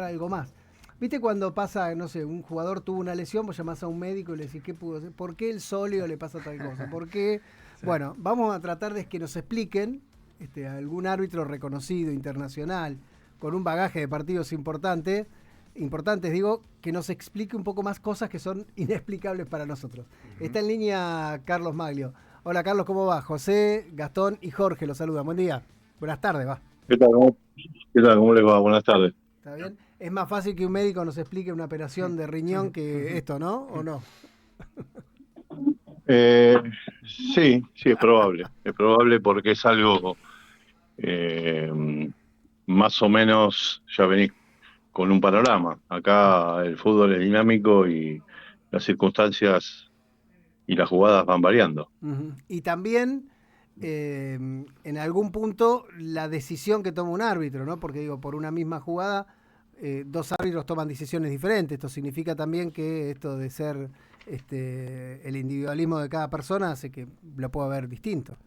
algo más. ¿Viste cuando pasa, no sé, un jugador tuvo una lesión, vos llamás a un médico y le decís qué pudo hacer? ¿Por qué el sóleo le pasa tal cosa? ¿Por qué? Sí. Bueno, vamos a tratar de que nos expliquen algún árbitro reconocido, internacional, con un bagaje de partidos importantes, digo, que nos explique un poco más cosas que son inexplicables para nosotros. Está en línea Carlos Maglio. Hola Carlos, ¿cómo va? José, Gastón y Jorge los saludan. Buen día. Buenas tardes, va. ¿Qué tal? ¿Qué tal? ¿Cómo les va? Buenas tardes. ¿Está bien? Es más fácil que un médico nos explique una operación de riñón que esto, ¿no? ¿O no? Eh, sí, sí, es probable. Es probable porque es algo eh, más o menos, ya venís con un panorama. Acá el fútbol es dinámico y las circunstancias y las jugadas van variando. Uh-huh. Y también, en algún punto, la decisión que toma un árbitro, ¿no? Porque digo, por una misma jugada, dos árbitros toman decisiones diferentes. Esto significa también que esto de ser el individualismo de cada persona hace que lo pueda ver distinto.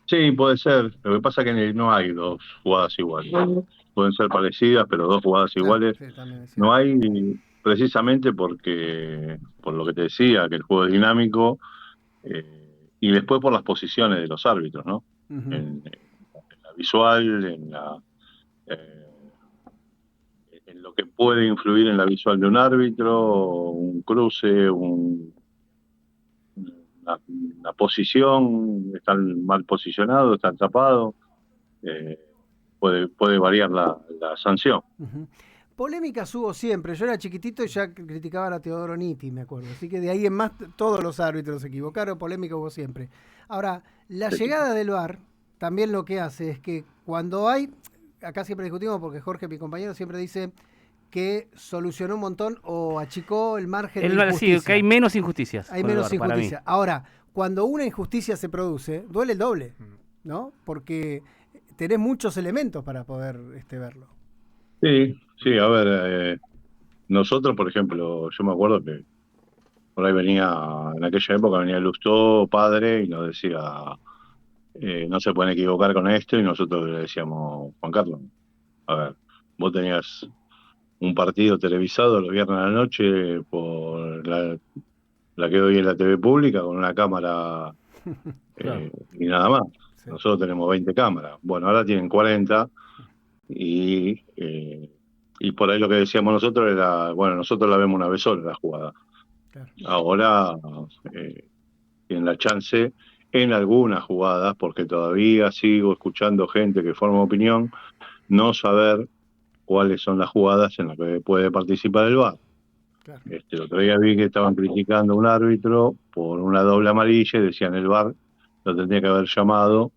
Sí, puede ser. Lo que pasa es que no hay dos jugadas iguales. Pueden ser parecidas, pero dos jugadas Claro, iguales sí, también es no cierto. hay, precisamente por lo que te decía, que el juego es dinámico. Y después por las posiciones de los árbitros, ¿no? Uh-huh. En la visual, eh, en lo que puede influir en la visual de un árbitro, un cruce, una posición, están mal posicionados, están tapados, eh, puede variar la sanción. Uh-huh. Polémicas hubo siempre. Yo era chiquitito y ya criticaban a Teodoro Nitti, me acuerdo. Así que de ahí en más todos los árbitros se equivocaron, polémica hubo siempre. Ahora, la llegada del VAR también lo que hace es que cuando hay, acá siempre discutimos porque Jorge, mi compañero, siempre dice que solucionó un montón o achicó el margen de Sí, que hay injusticia. menos injusticias Hay con el menos VAR, para mí. injusticia. Ahora, cuando una injusticia se produce, duele el doble, ¿no? Porque tenés muchos elementos para poder verlo. Sí, sí, a ver, nosotros, por ejemplo, yo me acuerdo que por ahí en aquella época venía Lustó, padre, y nos decía, no se pueden equivocar con esto, y nosotros le decíamos, Juan Carlos, a ver, vos tenías un partido televisado los viernes a la noche por la que hoy es la TV pública, con una cámara Claro. y nada más. Sí. Nosotros tenemos 20 cámaras. Bueno, ahora tienen 40 y por ahí lo que decíamos nosotros era, bueno, nosotros la vemos una vez sola la jugada. Claro. Ahora tienen la chance en algunas jugadas, porque todavía sigo escuchando gente que forma opinión, no saber cuáles son las jugadas en las que puede participar el VAR. Claro. El otro día vi que estaban criticando a un árbitro por una doble amarilla y decían el VAR lo tendría que haber llamado,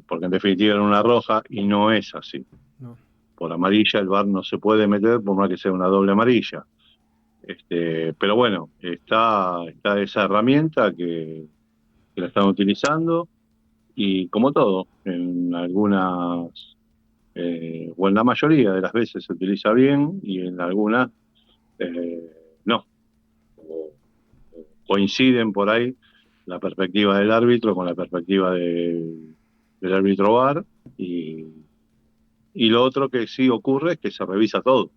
porque en definitiva era una roja y no es así. No. Por amarilla el VAR no se puede meter por más que sea una doble amarilla. Pero bueno, está esa herramienta que la están utilizando y como todo, en algunas o en la mayoría de las veces se utiliza bien y en algunas no. O coinciden por ahí la perspectiva del árbitro con la perspectiva del árbitro VAR y lo otro que sí ocurre es que se revisa todo.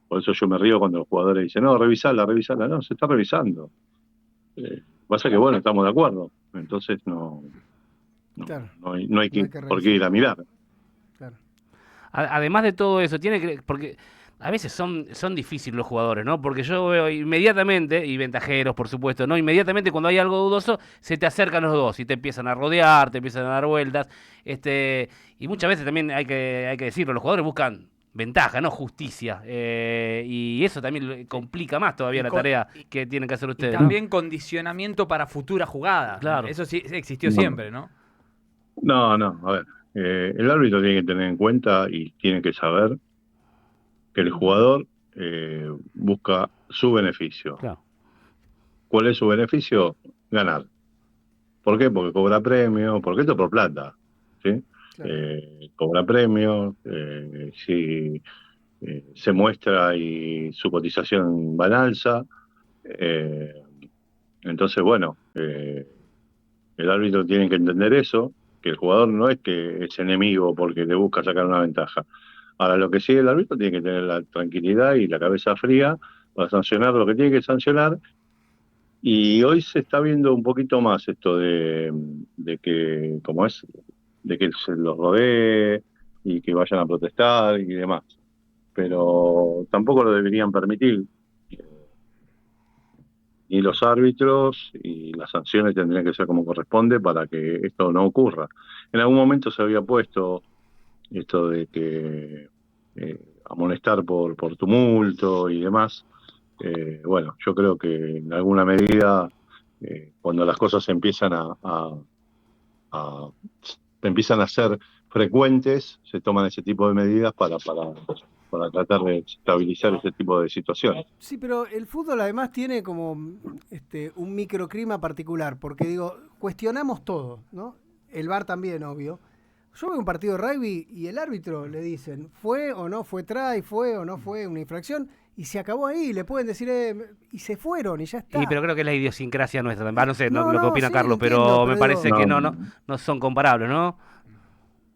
Por eso yo me río cuando los jugadores dicen, no, revisala, no, se está revisando. Pasa que bueno, estamos de acuerdo, entonces Claro. no hay No hay que, que por qué ir a revisarlo. mirar. Claro. Además de todo eso, porque a veces son difíciles los jugadores, ¿no? Porque yo veo inmediatamente, y ventajeros, por supuesto, ¿no? Inmediatamente cuando hay algo dudoso, se te acercan los dos y te empiezan a rodear, te empiezan a dar vueltas. Y muchas veces también hay que decirlo, los jugadores buscan ventaja, no justicia. Y eso también complica más todavía Y, la co- tarea y- que tienen que hacer y ustedes, ¿no? también condicionamiento para futuras jugadas. Claro. Eso sí existió No, siempre, ¿no? no, a ver, el árbitro tiene que tener en cuenta y tiene que saber que el jugador busca su beneficio. Claro. ¿Cuál es su beneficio? Ganar. ¿Por qué? Porque cobra premio, porque esto es por plata, ¿sí? Claro. Cobra premio, si se muestra y su cotización va en alza. eh, entonces, bueno, el árbitro tiene que entender eso, que el jugador no es que es enemigo porque le busca sacar una ventaja. Ahora, lo que sigue el árbitro tiene que tener la tranquilidad y la cabeza fría para sancionar lo que tiene que sancionar. Y hoy se está viendo un poquito más esto de que, como es, de que se los rodee y que vayan a protestar y demás. Pero tampoco lo deberían permitir. Y los árbitros y las sanciones tendrían que ser como corresponde para que esto no ocurra. En algún momento se había puesto esto de que amonestar por tumulto y demás. Bueno, yo creo que en alguna medida, cuando las cosas a- empiezan a ser frecuentes, se toman ese tipo de medidas para tratar de estabilizar ese tipo de situaciones. Sí, pero el fútbol además tiene como un microclima particular, porque digo, cuestionamos todo, ¿no? El VAR también, obvio. Yo veo un partido de rugby y el árbitro le dicen, ¿fue o no fue try? ¿Fue o no fue una infracción? Y se acabó ahí, le pueden decir, y se fueron y ya está. Y pero creo que es la idiosincrasia nuestra. No sé No, lo que no, opina sí, Carlos, entiendo, pero pero me parece digo, que No, no son comparables, ¿no?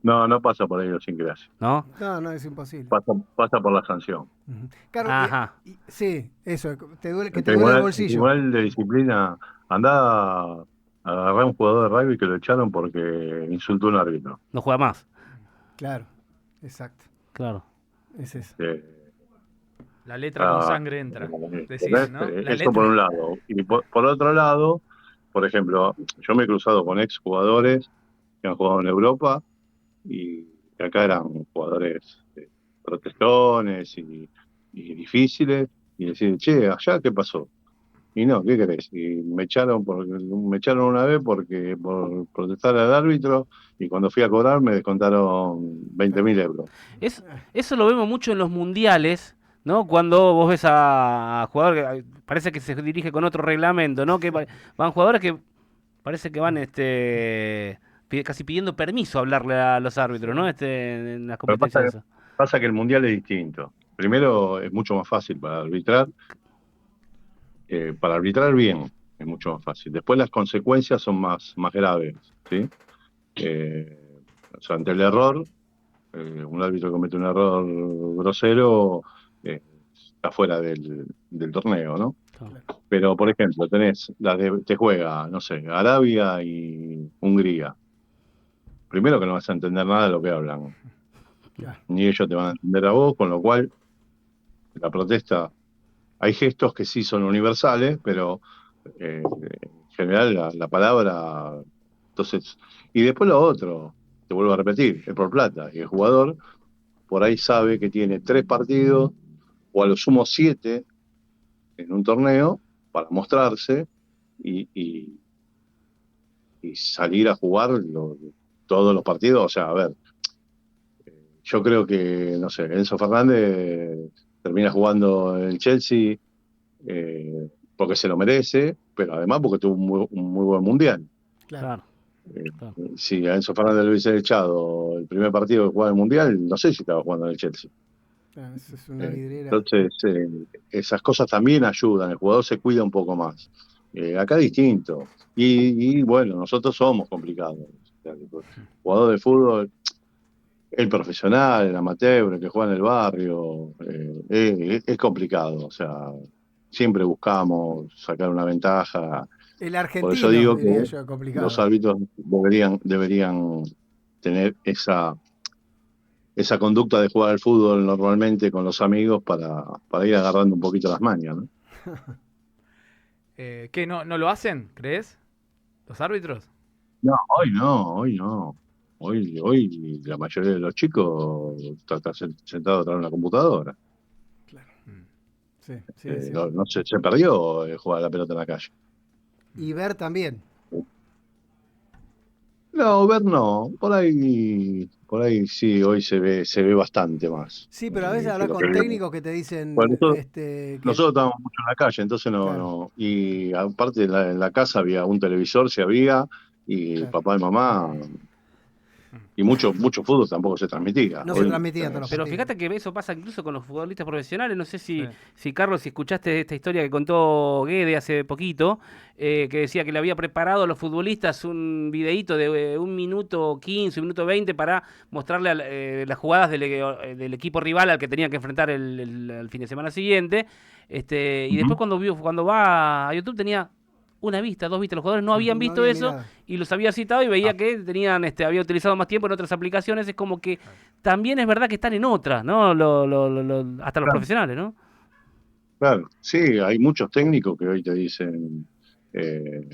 no pasa por ello sin gracia. ¿No? no, es imposible. Pasa por la sanción. Ujú. Carlos, Ajá. sí, eso, que El te duele el el bolsillo. tribunal de disciplina anda a agarrar a un jugador de rugby que lo echaron porque insultó a un árbitro. No juega más. Claro, exacto, Claro. es eso. Eh, La letra con ah, sangre entra, decís, ¿entendés? ¿no? La Eso por letra. un lado. Y por otro lado, por ejemplo, yo me he cruzado con ex jugadores que han jugado en Europa y que acá eran jugadores protestones y difíciles, y decir, che, allá qué pasó. Y no, ¿qué querés? Y me echaron una vez por protestar al árbitro, y cuando fui a cobrar me descontaron 20.000 euros. Es, eso lo vemos mucho en los mundiales, ¿no? Cuando vos ves a jugador que parece que se dirige con otro reglamento, ¿no? Que van jugadores que parece que van casi pidiendo permiso a hablarle a los árbitros, ¿no? En las Pero competencias esas. pasa que el mundial es distinto. Primero, es mucho más fácil para arbitrar bien, es mucho más fácil. Después las consecuencias son más graves, ¿sí? O sea, ante el error, un árbitro que comete un error grosero, eh, está fuera del torneo, ¿no? Claro. Pero, por ejemplo, te juega, no sé, Arabia y Hungría. Primero que no vas a entender nada de lo que hablan, Claro. ni ellos te van a entender a vos, con lo cual la protesta, hay gestos que sí son universales, pero en general la palabra, entonces, y después lo otro, te vuelvo a repetir, es por plata, y el jugador por ahí sabe que tiene 3 partidos, o a lo sumo 7, en un torneo, para mostrarse y, y salir a jugar todos los partidos. O sea, a ver, yo creo que, no sé, Enzo Fernández termina jugando en el Chelsea porque se lo merece, pero además porque tuvo un muy buen mundial. Claro. Claro. Eh, Claro. si a Enzo Fernández le hubiese echado el primer partido que jugaba en el mundial, no sé si estaba jugando en el Chelsea. Eso es una vidriera. Entonces, esas cosas también ayudan, el jugador se cuida un poco más. Acá distinto. Y bueno, nosotros somos complicados. O sea, el jugador de fútbol, el profesional, el amateur, el que juega en el barrio, es complicado. O sea, siempre buscamos sacar una ventaja. El Por eso argentino, digo que diría yo, los complicado. árbitros deberían tener esa conducta de jugar al fútbol normalmente con los amigos para ir agarrando un poquito las mañas, ¿no? ¿Qué? ¿No lo hacen, crees? ¿Los árbitros? No, hoy no, hoy no. Hoy la mayoría de los chicos está sentado atrás de una computadora. Claro. Sí, sí, es cierto. No se perdió jugar a la pelota en la calle. Y ver también. No, ver no. Por ahí sí, hoy se ve bastante más Sí, pero a veces que hablas lo que con vimos. técnicos que te dicen Bueno, que nosotros estábamos mucho en la calle, entonces claro, no. Y aparte en la casa había un televisor, si había, y claro. papá y mamá Y mucho fútbol tampoco se transmitía. No se transmitía todos los Pero partidos. fíjate que eso pasa incluso con los futbolistas profesionales. No sé Sí. si Carlos, si escuchaste esta historia que contó Guede hace poquito, que decía que le había preparado a los futbolistas un videíto de 1 minuto 15, 1 minuto 20 para mostrarle las jugadas del equipo rival al que tenía que enfrentar el fin de semana siguiente. Y después cuando va a YouTube tenía una vista, 2 vistas. Los jugadores no habían No visto había eso mirado. y los había citado y veía que había utilizado más tiempo en otras aplicaciones. Es como que también es verdad que están en otras, ¿no? Hasta los profesionales, ¿no? Claro, sí, hay muchos técnicos que hoy te dicen, eh,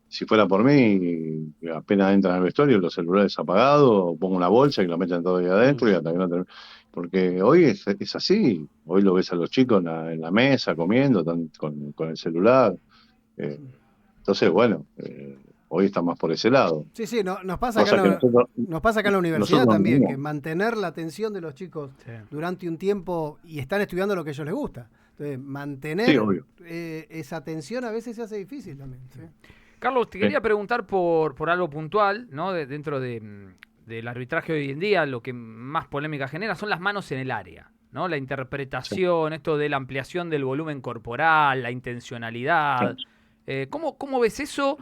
si fuera por mí, apenas entran al vestuario, los celulares apagados, pongo una bolsa y lo meten todo ahí adentro y hasta que no porque hoy es así, hoy lo ves a los chicos en la mesa comiendo, están con el celular. Entonces, bueno, hoy está más por ese lado. Sí, nos pasa acá, Cosa que nos pasa acá en la universidad nosotros también, no. que mantener la atención de los chicos Sí. durante un tiempo y están estudiando lo que a ellos les gusta. Entonces, mantener Sí, obvio. esa atención a veces se hace difícil también. ¿sí? Carlos, te quería preguntar por algo puntual, ¿no? Dentro del arbitraje hoy en día, lo que más polémica genera son las manos en el área, ¿no? La interpretación, esto de la ampliación del volumen corporal, la intencionalidad. ¿Cómo ves eso?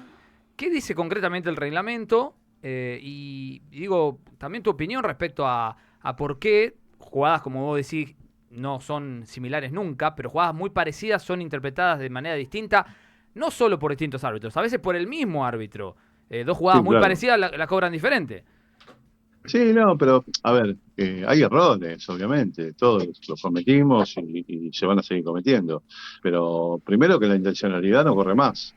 ¿Qué dice concretamente el reglamento? Y digo, también tu opinión respecto a por qué jugadas, como vos decís, no son similares nunca, pero jugadas muy parecidas son interpretadas de manera distinta, no solo por distintos árbitros, a veces por el mismo árbitro. 2 jugadas Sí, muy claro. parecidas la cobran diferente. Sí, no, pero a ver, hay errores, obviamente, todos los cometimos y se van a seguir cometiendo, pero primero que la intencionalidad no corre más.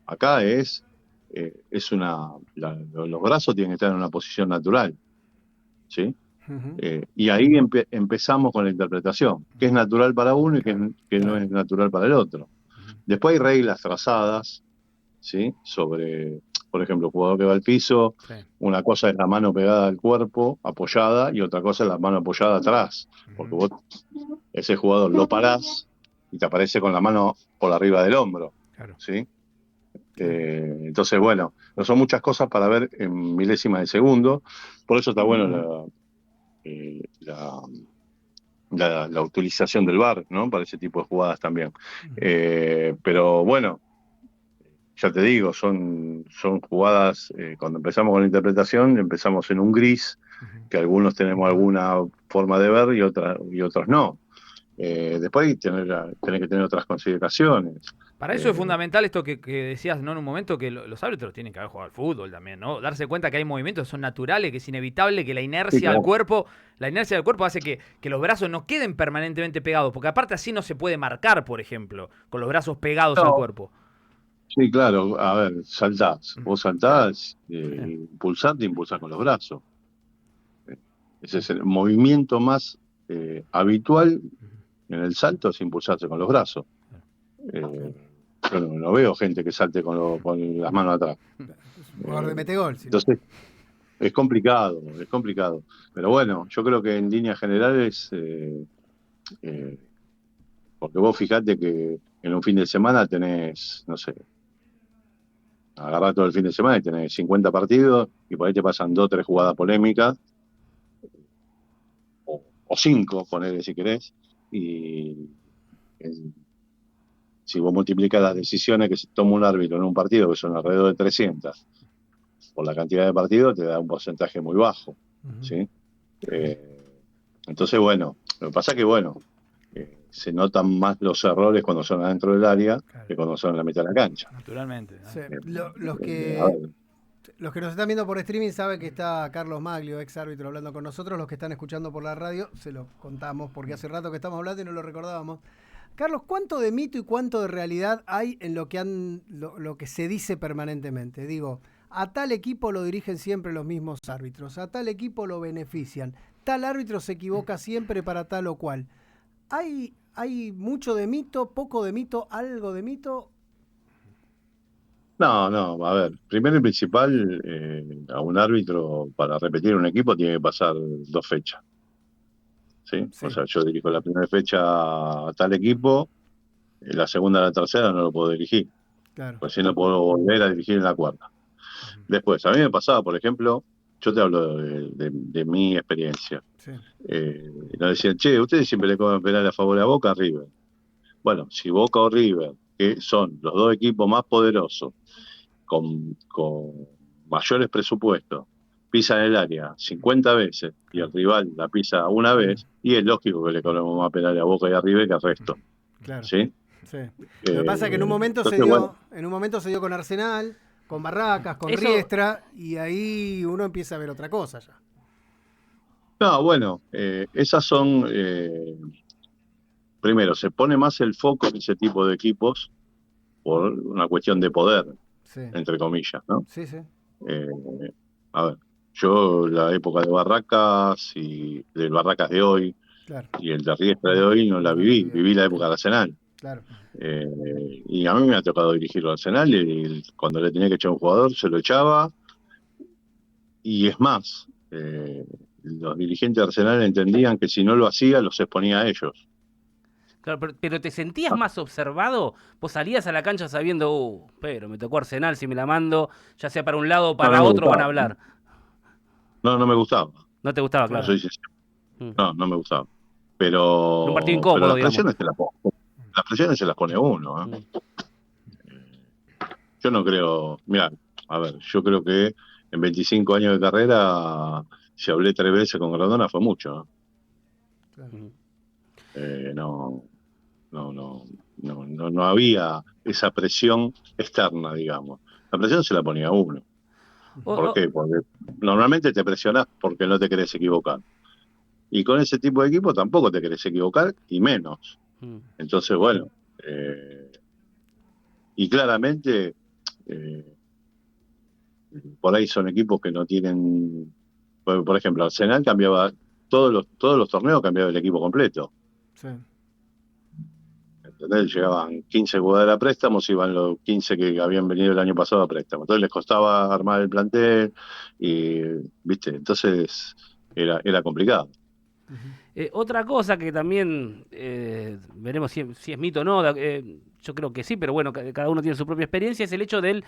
Acá los brazos tienen que estar en una posición natural, ¿sí? Ujú. Y ahí empezamos con la interpretación, qué es natural para uno y qué no es natural para el otro. Después hay reglas trazadas, ¿sí? Sobre, por ejemplo, el jugador que va al piso, Sí. una cosa es la mano pegada al cuerpo, apoyada, y otra cosa es la mano apoyada atrás, porque vos ese jugador lo parás y te aparece con la mano por arriba del hombro, Claro. ¿sí? Entonces, bueno, no son muchas cosas para ver en milésimas de segundo, por eso está bueno la utilización del VAR, ¿no? Para ese tipo de jugadas también. Pero bueno, ya te digo, son jugadas, cuando empezamos con la interpretación, empezamos en un gris, que algunos tenemos alguna forma de ver y otros no. Después tenés que tener otras consideraciones. Para eso es fundamental esto que decías, ¿no? En un momento que los árbitros tienen que haber jugado al fútbol también, ¿no? Darse cuenta que hay movimientos que son naturales, que es inevitable, que la inercia Sí, claro. del cuerpo hace que los brazos no queden permanentemente pegados, porque aparte así no se puede marcar, por ejemplo, con los brazos pegados al cuerpo. Sí, claro, a ver, saltás. Vos saltás, impulsás con los brazos. Ese es el movimiento más habitual en el salto, es impulsarse con los brazos. Yo no veo gente que salte con las manos atrás. Es un jugador de metegol. ¿sí? Entonces, es complicado. Pero bueno, yo creo que en líneas generales, porque vos fijate que en un fin de semana tenés, no sé, agarrás todo el fin de semana y tenés 50 partidos y por ahí te pasan 2 o 3 jugadas polémicas, o 5, ponele si querés, y si vos multiplicas las decisiones que se toma un árbitro en un partido, que son alrededor de 300, por la cantidad de partidos, te da un porcentaje muy bajo, ¿sí? Entonces, bueno, lo que pasa es que, bueno, se notan más los errores cuando son adentro del área que cuando son en la mitad de la cancha. Naturalmente, ¿no? Sí. A Los ver, que nos están viendo por streaming saben que está Carlos Maglio, ex árbitro, hablando con nosotros. Los que están escuchando por la radio, se lo contamos porque hace rato que estamos hablando y no lo recordábamos. Carlos, ¿cuánto de mito y cuánto de realidad hay en lo que se dice permanentemente? Digo, a tal equipo lo dirigen siempre los mismos árbitros, a tal equipo lo benefician, tal árbitro se equivoca siempre para tal o cual. ¿Hay mucho de mito, poco de mito, algo de mito? No, a ver, primero y principal, a un árbitro para repetir un equipo tiene que pasar 2 fechas. ¿Sí? Sí. O sea, yo dirijo la primera fecha a tal equipo, la segunda a la tercera no lo puedo dirigir. Claro. pues si no puedo volver a dirigir en la cuarta. Después, a mí me pasaba, por ejemplo, yo te hablo de mi experiencia. Sí. Nos decían, che, ustedes siempre le cobran penal a favor de Boca, a River. Bueno, si Boca o River, que son los dos equipos más poderosos, con mayores presupuestos, pisan el área 50 veces y el rival la pisa una vez, y es lógico que le cobremos más penal a Boca y a River que al resto. Claro. ¿Sí? Sí. Lo que pasa es que en un momento entonces, se dio con Arsenal, con Barracas, con Eso- Riestra, y ahí uno empieza a ver otra cosa ya. No, bueno, esas son, primero, se pone más el foco en ese tipo de equipos por una cuestión de poder, Sí. entre comillas, ¿no? Sí, sí. Eh, a ver, yo la época de Barracas y del Barracas de hoy Claro, y el de Riestra de hoy no la No la viví, viví. viví la época de Arsenal. claro. Y a mí me ha tocado dirigir al Arsenal y cuando le tenía que echar un jugador se lo echaba. Y es más, los dirigentes de Arsenal entendían que si no lo hacía, los exponía a ellos. Claro, pero ¿te sentías más observado? Vos salías a la cancha sabiendo, pero me tocó Arsenal, si me la mando, ya sea para un lado o para No me otro, van a gustaba. hablar. No me gustaba. No te gustaba, Yo claro. soy sincero. Mm. No me gustaba. En un partido incómodo, Pero digamos. las presiones se las pone uno. Mm. Yo no creo, mira, a ver, yo creo que en 25 años de carrera, si hablé 3 veces con Grondona fue mucho. Claro. Mm. No había esa presión externa, digamos. La presión se la ponía uno. O- ¿Por o- qué? Porque normalmente te presionás porque no te querés equivocar. Y con ese tipo de equipo tampoco te querés equivocar, y menos. Mm. Entonces, bueno, y claramente, por ahí son equipos que no tienen, por ejemplo, Arsenal cambiaba, todos los torneos cambiaba el equipo completo. Sí. ¿Entendés? Llegaban 15 jugadores a préstamos, iban los 15 que habían venido el año pasado a préstamo. Entonces les costaba armar el plantel y, ¿viste? Entonces era complicado. Otra cosa que también veremos si es mito o no, yo creo que sí, pero bueno, cada uno tiene su propia experiencia, es el hecho del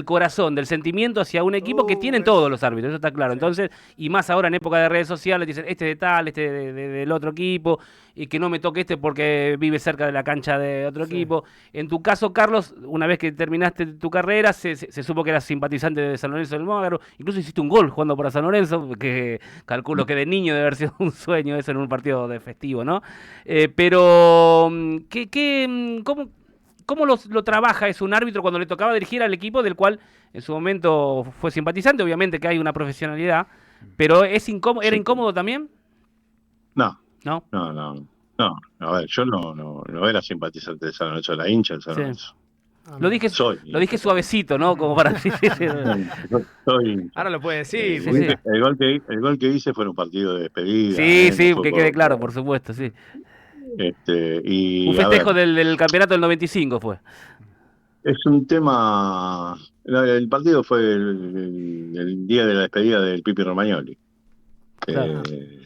corazón, del sentimiento hacia un equipo que tienen todos los árbitros, eso está claro. Sí. Entonces, y más ahora en época de redes sociales, dicen este de tal, este del otro equipo, y que no me toque este porque vive cerca de la cancha de otro Sí. equipo. En tu caso, Carlos, una vez que terminaste tu carrera, se supo que eras simpatizante de San Lorenzo del Mógaro, incluso hiciste un gol jugando por San Lorenzo, que calculo que de niño debe haber sido un sueño eso en un partido de festivo, ¿no? Pero, ¿cómo lo trabaja es un árbitro cuando le tocaba dirigir al equipo del cual en su momento fue simpatizante? Obviamente que hay una profesionalidad, pero ¿era Sí. incómodo también? No. ¿No? A ver, yo no era simpatizante de San Lorenzo, era hincha de San Sí. Lorenzo. Lo dije Soy. suavecito, ¿no? Como para Soy. Ahora lo puede decir. Sí, porque- sí. El gol que hice fue en un partido de despedida. Sí, No sí, fue que quede claro, por supuesto, sí. Y Un a festejo ver, del campeonato del 95 fue. es un tema. El partido fue el día de la despedida del Pipi Romagnoli. Claro. Eh,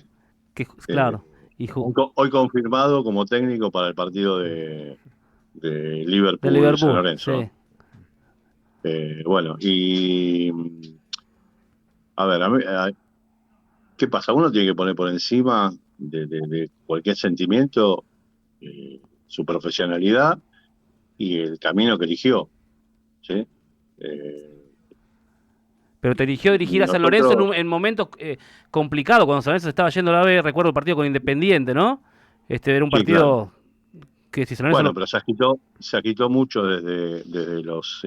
Claro. Hoy confirmado como técnico para el partido de De Liverpool-San Liverpool, Lorenzo. sí. Bueno, y a ver, ¿qué pasa? Uno tiene que poner por encima de cualquier sentimiento su profesionalidad y el camino que eligió. ¿Sí? Pero te eligió dirigir a San Lorenzo en momentos complicados, cuando San Lorenzo se estaba yendo a la B, recuerdo el partido con Independiente, ¿no? Era un Sí, partido que si San Lorenzo bueno, no... pero se agitó mucho desde los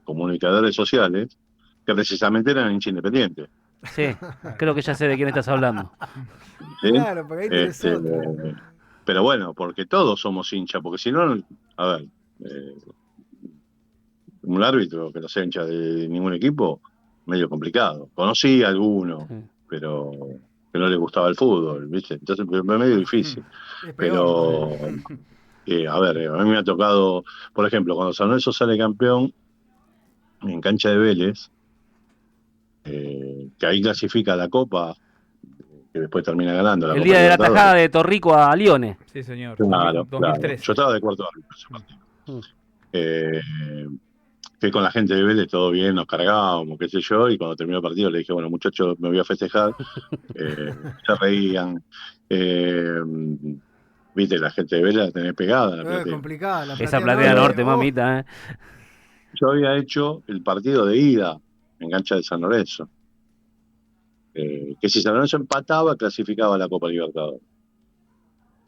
comunicadores sociales, que precisamente eran hincha independiente. Sí, creo que ya sé de quién estás hablando. ¿Sí? Claro, porque ahí tenés otra. Pero bueno, porque todos somos hinchas, porque si no, a ver, un árbitro que no sea hincha de ningún equipo, medio complicado. Conocí a alguno, Sí. pero que no le gustaba el fútbol, ¿viste? Entonces fue medio difícil. Es peor. Pero, a ver, a mí me ha tocado, por ejemplo, cuando San Lorenzo sale campeón en cancha de Vélez, que ahí clasifica la Copa, que después termina ganando la El Copa día de la Libertadores. tajada de Torrico a Lione. Sí, señor. Claro, 2013. Yo estaba de cuarto árbitro ese partido. Mm. que con la gente de Vélez todo bien, nos cargábamos, qué sé yo, y cuando terminó el partido le dije, bueno, muchachos, me voy a festejar. Se reían. Eh, Viste, la gente de Vélez la tenés pegada, la platea. Complicada la Esa platea platea norte. norte, mamita, ¿eh? Yo había hecho el partido de ida en cancha de San Lorenzo. Que si San Lorenzo empataba, clasificaba a la Copa Libertadores.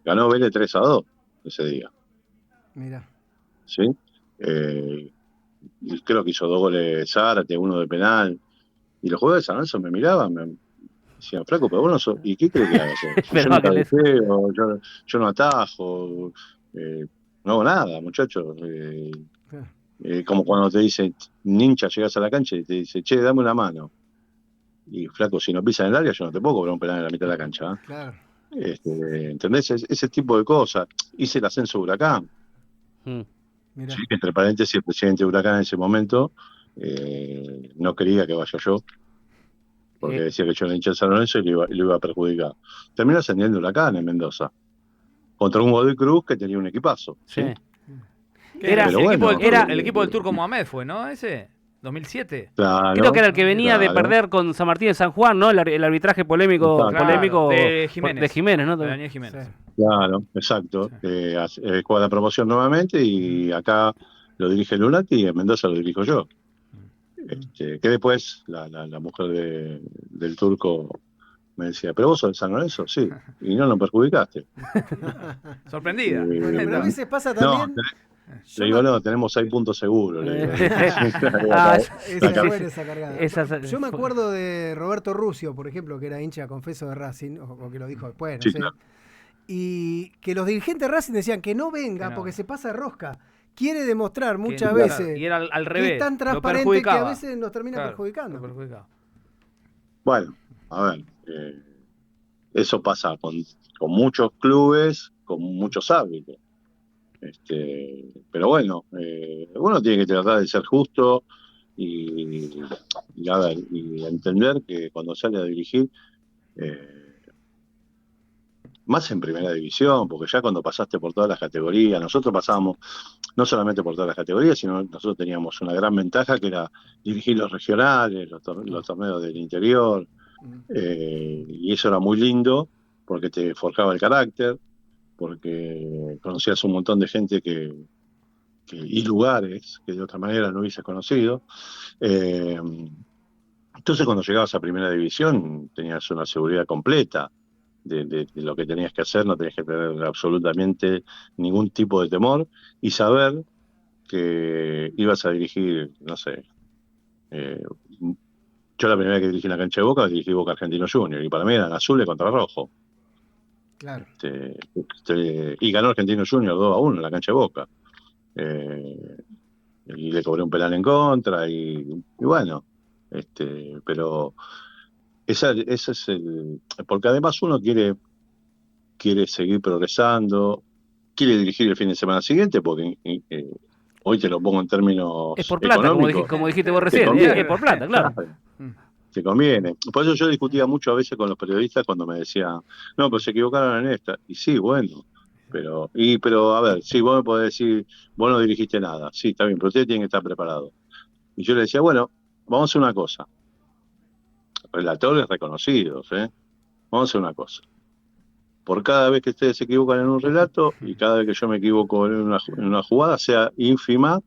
Ganó Vélez 3-2 ese día, Mira. ¿sí? Y creo que hizo 2 goles de Zárate, 1 de penal. Y los jugadores de San Lorenzo me miraban, me decían, flaco, pero vos no sos... ¿Y qué crees que haga? Yo no Esperaba que les... cabeceo, yo no atajo, no hago nada, muchachos. Como cuando te dicen, nincha, llegas a la cancha y te dice, che, dame una mano. Y flaco, si no pisas en el área, yo no te puedo cobrar un penal en la mitad de la cancha. ¿Eh? Claro. ¿Entendés? Ese tipo de cosas. Hice el ascenso de Huracán. Mirá. Sí, entre paréntesis, el presidente de Huracán en ese momento no quería que vaya yo, porque decía que yo era hincha de San Lorenzo y lo iba a perjudicar. Terminó ascendiendo Huracán en Mendoza, contra un Godoy Cruz que tenía un equipazo. ¿sí? Era Pero el, bueno, el equipo del Turco Mohamed fue, ¿no? Ese, 2007. Claro, Creo que era el que venía de perder con San Martín de San Juan, ¿no? El arbitraje polémico, claro, de Jiménez, ¿no? De Daniel Jiménez. Sí. Claro, exacto. Juega de promoción nuevamente y acá lo dirige Lunati y en Mendoza lo dirijo yo. Que después la mujer del Turco me decía, ¿pero vos sos de San Lorenzo? Sí, y no nos perjudicaste. Sorprendida. Bueno, pero a veces pasa No, también. le digo, no, tenemos 6 puntos seguros. Esa es buena esa cargada. Yo me Sí. acuerdo de Roberto Rusio, por ejemplo, que era hincha confeso de Racing, o que lo dijo después, no Sí, sé. claro. Y que los dirigentes de Racing decían que no venga porque se pasa de rosca. Quiere demostrar muchas Claro, veces y era al revés, que es tan lo transparente que a perjudicaba. veces nos termina Claro, perjudicando. lo perjudicaba. Bueno, a ver, eso pasa con muchos clubes, con muchos árbitros. Pero bueno, uno tiene que tratar de ser justo y a ver, y entender que cuando sale a dirigir, más en primera división, porque ya cuando pasaste por todas las categorías, nosotros pasábamos no solamente por todas las categorías, sino nosotros teníamos una gran ventaja que era dirigir los regionales, los torneos del interior, y eso era muy lindo porque te forjaba el carácter, porque conocías un montón de gente y lugares que de otra manera no hubieses conocido. Entonces cuando llegabas a primera división tenías una seguridad completa de lo que tenías que hacer, no tenías que tener absolutamente ningún tipo de temor y saber que ibas a dirigir, no sé, yo la primera vez que dirigí en la cancha de Boca, dirigí Boca Argentino Junior, y para mí eran azules contra rojo. Claro. Y ganó Argentino Junior 2-1 en la cancha de Boca. Y le cobré un penal en contra, y bueno, pero ese es porque además uno quiere seguir progresando, quiere dirigir el fin de semana siguiente, porque hoy te lo pongo en términos es por plata, económicos. como dijiste vos recién, es por plata, claro. Te conviene. Por eso yo discutía mucho a veces con los periodistas cuando me decían, no, pues se equivocaron en esta. Y sí, bueno, pero a ver, sí, vos me podés decir, vos no dirigiste nada. Sí, está bien, pero ustedes tienen que estar preparados. Y yo le decía, bueno, vamos a hacer una cosa. Relatores reconocidos, Vamos a hacer una cosa. Por cada vez que ustedes se equivocan en un relato y cada vez que yo me equivoco en una jugada, sea ínfima,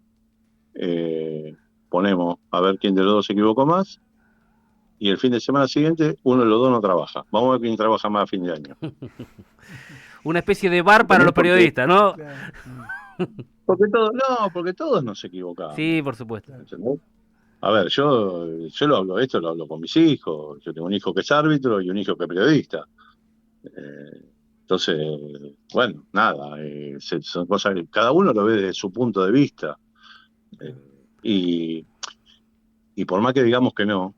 ponemos a ver quién de los dos se equivocó más, y el fin de semana siguiente uno de los dos no trabaja. Vamos a ver quién trabaja más a fin de año. Una especie de bar para los periodistas, ¿no? Porque todos nos equivocamos. Sí, por supuesto. ¿Entendés? A ver, yo lo hablo con mis hijos. Yo tengo un hijo que es árbitro y un hijo que es periodista. Entonces, bueno, nada, son cosas que cada uno lo ve desde su punto de vista. Y por más que digamos que no,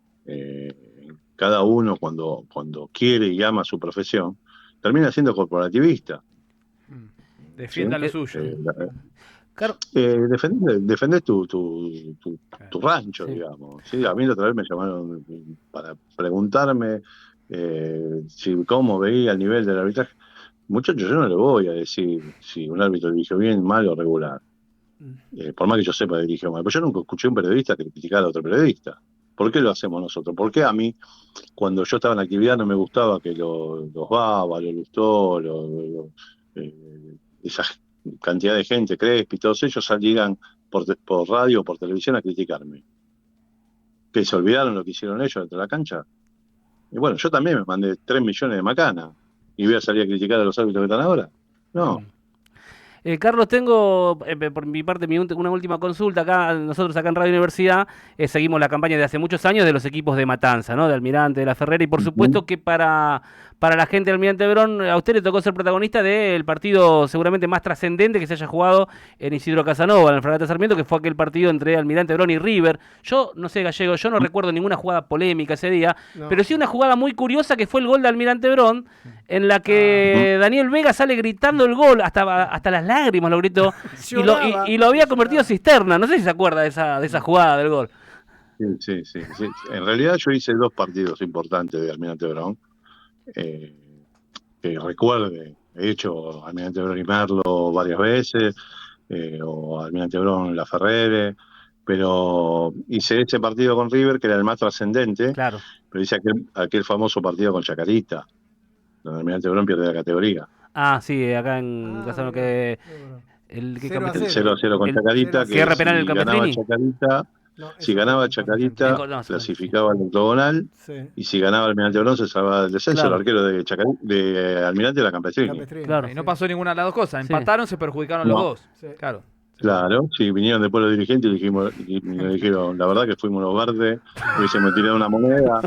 cada uno cuando quiere y ama su profesión, termina siendo corporativista. Defienda lo suyo. Claro. Defendés tu rancho, Sí. digamos. ¿Sí? A mí la otra vez me llamaron para preguntarme cómo veía el nivel del arbitraje. Muchachos, yo no le voy a decir si un árbitro dirigió bien, mal o regular. por más que yo sepa dirigir mal, pero yo nunca escuché a un periodista criticar a otro periodista. ¿Por qué lo hacemos nosotros? ¿Por qué a mí, cuando yo estaba en la actividad, no me gustaba que los Baba, los Lustó, esa cantidad de gente, Crespi, todos ellos salieran por radio o por televisión a criticarme? ¿Que se olvidaron lo que hicieron ellos dentro de la cancha? Y bueno, yo también me mandé 3 millones de macanas y voy a salir a criticar a los árbitros que están ahora. No. Carlos, tengo por mi parte una última consulta. Nosotros acá en Radio Universidad seguimos la campaña de hace muchos años de los equipos de Matanza, ¿no? De Almirante, de La Ferrera, y por supuesto que para la gente de Almirante Brown, a usted le tocó ser protagonista del partido seguramente más trascendente que se haya jugado en Isidro Casanova, en el Fragata Sarmiento, que fue aquel partido entre Almirante Brown y River. Yo no sé, Gallego, yo no recuerdo ninguna jugada polémica ese día, pero sí una jugada muy curiosa que fue el gol de Almirante Brown, en la que Daniel Vega sale gritando el gol, hasta las lágrimas lo gritó, y lo había convertido Cisterna. No sé si se acuerda de esa jugada del gol. Sí. En realidad yo hice 2 partidos importantes de Almirante Brown. Que recuerde, he hecho Almirante Brown y Merlo varias veces, o Almirante Brown y La Ferrere, pero hice ese partido con River, que era el más trascendente, claro. Pero hice aquel famoso partido con Chacarita, donde Almirante Brown pierde la categoría. Sí, acá en Casano, que el 0-0 con Chacarita, que cierra penal el ganaba Chacarita. Si ganaba Chacarita, clasificaba al octogonal, y si ganaba Almirante Brown se salvaba del descenso. Claro. El arquero de Almirante era Campestrini. Claro. Y no pasó ninguna de las dos cosas. Empataron, se perjudicaron los dos. Sí. Claro, sí, vinieron después los dirigentes y me dijeron, la verdad que fuimos los verdes, hubiésemos tirado una moneda,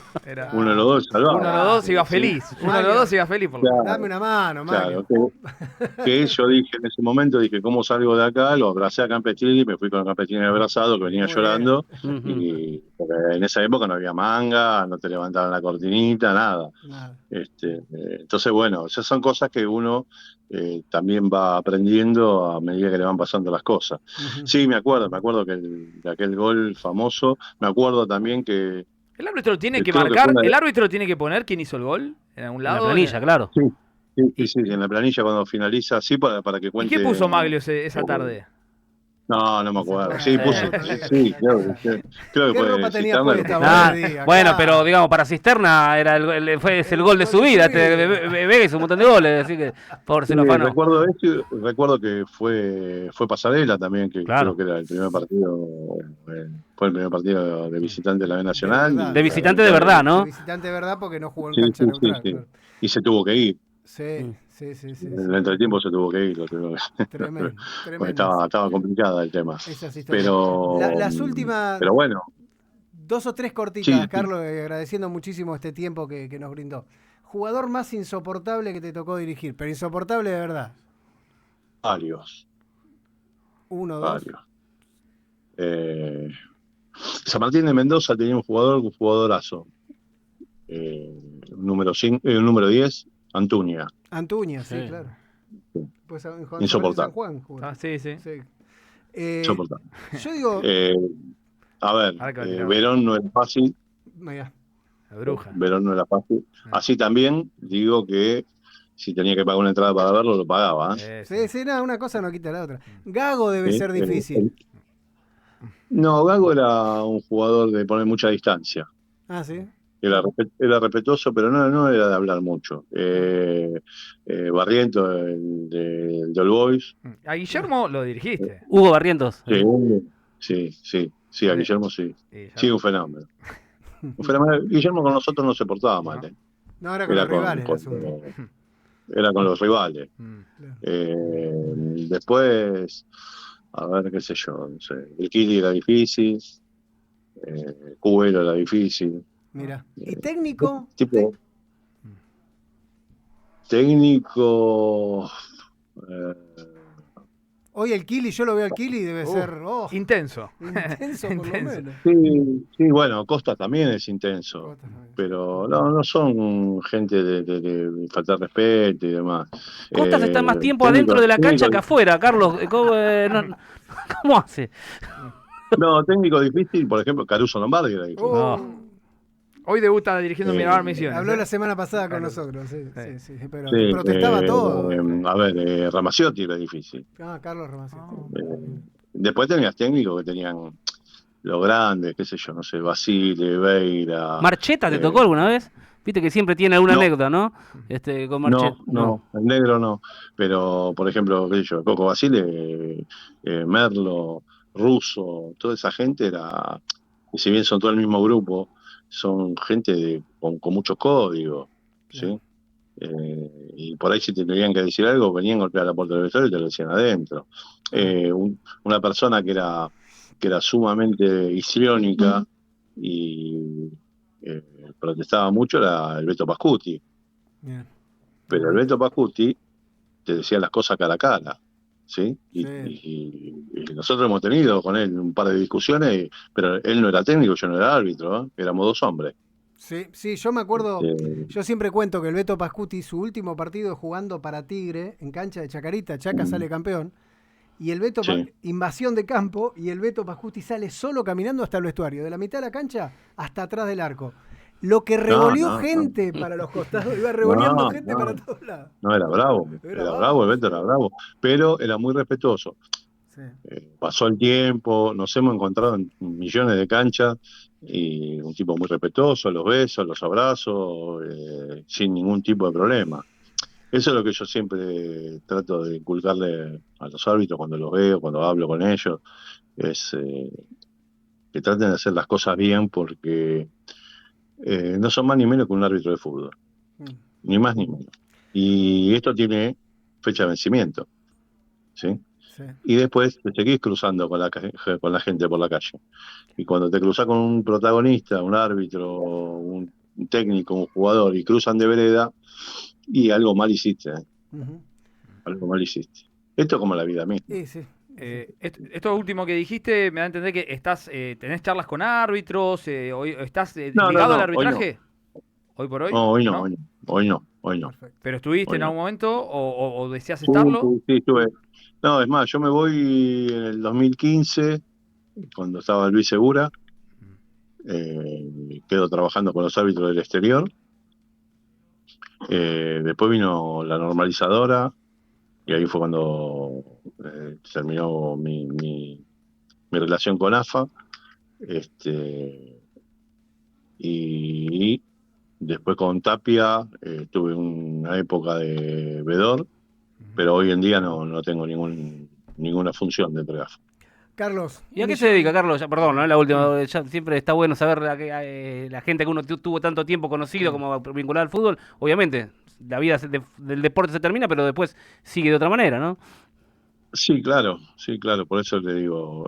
uno de los dos salvaba. Uno de los dos iba feliz. Uno de los dos iba feliz. Claro, dame una mano, Mario. Claro, que yo dije en ese momento, ¿cómo salgo de acá? Lo abracé a Campestrini, me fui con Campestrini abrazado, que venía llorando, y porque en esa época no había manga, no te levantaban la cortinita, nada. Entonces, bueno, esas son cosas que uno también va aprendiendo a medida que le van pasando las cosas. Sí, me acuerdo que de aquel gol famoso, me acuerdo también que... ¿El árbitro tiene que marcar? ¿El árbitro tiene que poner quién hizo el gol? ¿En algún lado? En la planilla, claro. Sí, en la planilla cuando finaliza, sí, para que cuente... ¿Y qué puso Maglio esa tarde? No me acuerdo. Sí, puse. Sí, creo que ¿Qué ropa tenía puesta? Bueno, pero digamos, para Cisterna es el gol de su vida. Vega hizo un montón de goles, así que por se lo afanó. Recuerdo que fue Pasarela también, que creo que era el primer partido. Fue el primer partido de visitante de la B Nacional. De visitante de verdad, ¿no? De visitante de verdad porque no jugó en cancha neutral. Sí. Y se tuvo que ir. Sí. En el entretiempo se tuvo que ir. Tremendo. Estaba complicada el tema. Pero las últimas... Pero bueno. 2 o 3 cortitas, Carlos, agradeciendo muchísimo este tiempo que nos brindó. Jugador más insoportable que te tocó dirigir, pero insoportable de verdad. Varios. 1, 2. San Martín de Mendoza tenía un jugadorazo. Número 10, Antuña. Sí, claro. Pues, insoportable. San Juan, sí. Insoportable. Yo digo... a ver, Verón no era fácil. La bruja. Verón no era fácil. Así también digo que si tenía que pagar una entrada para verlo, lo pagaba. Sí, nada, una cosa no quita la otra. Gago debe ser difícil. No, Gago era un jugador de poner mucha distancia. Sí. Era respetuoso, pero no era de hablar mucho. Barrientos, del All Boys. ¿A Guillermo lo dirigiste? Hugo Barrientos. Sí, a Guillermo sí. Sí, un fenómeno. Guillermo con nosotros no se portaba mal. No, era con los rivales. Era con los rivales. Después, a ver, qué sé yo, no sé. El Kili era difícil. Cubero era difícil. Mira. ¿Y técnico? Técnico. Hoy el Kili, yo lo veo al Kili y debe ser intenso. Intenso por lo menos. Sí, bueno, Costa también es intenso. Pero no son gente de faltar respeto y demás. Costas está más tiempo adentro de la cancha que afuera, Carlos. ¿Cómo hace? No, técnico difícil, por ejemplo, Caruso Lombardi era difícil. Hoy debuta dirigiendo Miramar Misiones. Habló la semana pasada con nosotros, sí, pero protestaba todo. A ver, Ramaciotti era difícil. Carlos Ramaciotti. Después tenías técnicos que tenían los grandes, qué sé yo, no sé, Basile, Beira. ¿Marcheta te tocó alguna vez? Viste que siempre tiene alguna No, anécdota, ¿no? Con Marcheta. No. el negro no. Pero, por ejemplo, qué sé yo, Coco Basile, Merlo, Russo, toda esa gente era, y si bien son todo el mismo grupo, son gente con mucho código, Claro. ¿sí? Y por ahí si te tenían que decir algo, venían a golpear la puerta del vestuario y te lo decían adentro. Una persona que era sumamente histriónica y protestaba mucho era el Beto Pascuti. Bien. Pero el Beto Pascuti te decía las cosas cara a cara, ¿sí? Sí. Y nosotros hemos tenido con él un par de discusiones, pero él no era técnico, yo no era árbitro, ¿eh? Éramos dos hombres. Sí, sí, yo me acuerdo, Eh, yo siempre cuento que el Beto Pascuti, su último partido jugando para Tigre, en cancha de Chacarita, Chaca sale campeón, y el sí. invasión de campo, y el Beto Pascuti sale solo caminando hasta el vestuario, de la mitad de la cancha hasta atrás del arco. Lo que No, revoleó no, no. gente para los costados, iba revoleando No, gente para no, todos lados. no Era era bravo, el bravo, Beto sí. era bravo, pero era muy respetuoso. Sí, Pasó el tiempo, nos hemos encontrado en millones de canchas y un tipo muy respetuoso, los besos, los abrazos, sin ningún tipo de problema. Eso es lo que yo siempre trato de inculcarle a los árbitros cuando los veo, cuando hablo con ellos, es que traten de hacer las cosas bien porque no son más ni menos que un árbitro de fútbol, mm, ni más ni menos. Y esto tiene fecha de vencimiento, ¿sí? sí. Y después te seguís cruzando con la gente por la calle. Y cuando te cruzas con un protagonista, un árbitro, un técnico, un jugador, y cruzan de vereda, y algo mal hiciste, ¿eh? Ujú. Algo mal hiciste. Esto es como la vida misma. Sí, sí, sí. Esto último que dijiste me da a entender que tenés charlas con árbitros, estás No, no, ligado al no, hoy no. arbitraje, hoy por hoy, No, hoy no, ¿no? hoy no, hoy no, hoy no, Perfecto. Pero estuviste hoy en no. algún momento o deseas Sí, estarlo. sí, estuve. No, es más, yo me voy en el 2015, cuando estaba Luis Segura, quedo trabajando con los árbitros del exterior. Después vino la normalizadora, y ahí fue cuando terminó mi relación con AFA. Este, y después con Tapia tuve una época de vedor, pero hoy en día no tengo ninguna función dentro de AFA. Carlos, ¿Y un a qué se dedica, millón. Carlos? Ya, perdón, ¿no? La última, ya siempre está bueno saber la gente que uno tuvo tanto tiempo conocido como vinculada al fútbol. Obviamente, la vida del deporte se termina, pero después sigue de otra manera, ¿no? Sí, claro, por eso le digo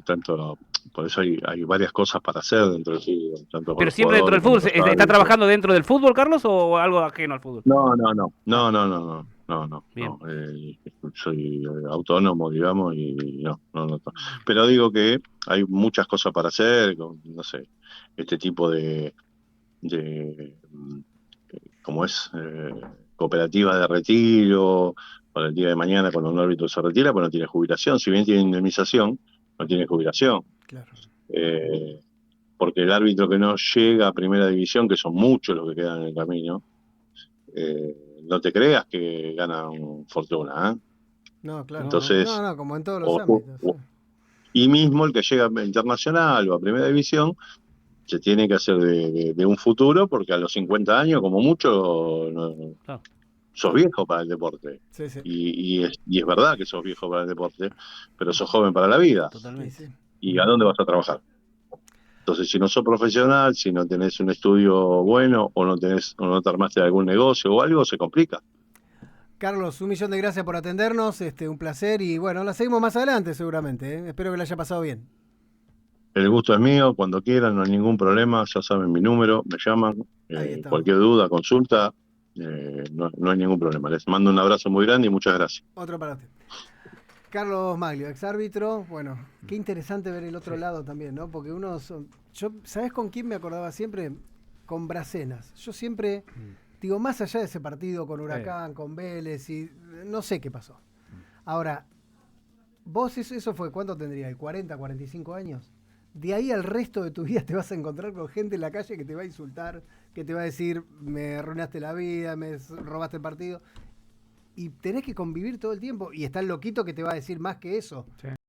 tanto, por eso hay varias cosas para hacer dentro del fútbol, tanto para Pero los siempre dentro jugadores del como fútbol. para los ¿Está árbitros. trabajando dentro del fútbol, Carlos, o algo ajeno al fútbol? Ah, No. bien. Soy autónomo, digamos, y no. Pero digo que hay muchas cosas para hacer, no sé, este tipo de como es, cooperativa de retiro, para el día de mañana cuando un árbitro se retira, pues no tiene jubilación, si bien tiene indemnización, no tiene jubilación. Claro. Eh, Porque el árbitro que no llega a primera división, que son muchos los que quedan en el camino, no te creas que ganan fortuna, ¿eh? No, claro. No, no. No, Entonces, no, como en todos los o- ámbitos. Sí. o- y mismo el que llega a internacional o a primera división, se tiene que hacer de un futuro, porque a los 50 años, como mucho, Claro. sos viejo para el deporte. Sí, sí. Y es verdad que sos viejo para el deporte, pero sos joven para la vida. Sí, Totalmente. sí. ¿Y a dónde vas a trabajar? Entonces, si no sos profesional, si no tenés un estudio bueno o no te armaste algún negocio o algo, se complica. Carlos, un millón de gracias por atendernos, un placer y bueno, la seguimos más adelante seguramente, ¿eh? Espero que la haya pasado bien. El gusto es mío, cuando quieran, no hay ningún problema, ya saben mi número, me llaman, Ahí estamos. cualquier duda, consulta, no hay ningún problema. Les mando un abrazo muy grande y muchas gracias. Otro para usted. Carlos Maglio, exárbitro. Bueno, qué interesante ver el otro lado también, ¿no? Porque ¿sabés con quién me acordaba siempre? Con Bracenas. Yo siempre, digo, más allá de ese partido con Huracán, con Vélez, y no sé qué pasó. Ahora, vos eso fue, ¿cuánto tendría? ¿40, 45 años? De ahí al resto de tu vida te vas a encontrar con gente en la calle que te va a insultar, que te va a decir, me arruinaste la vida, me robaste el partido. Y tenés que convivir todo el tiempo. Y está el loquito que te va a decir más que eso. Sí.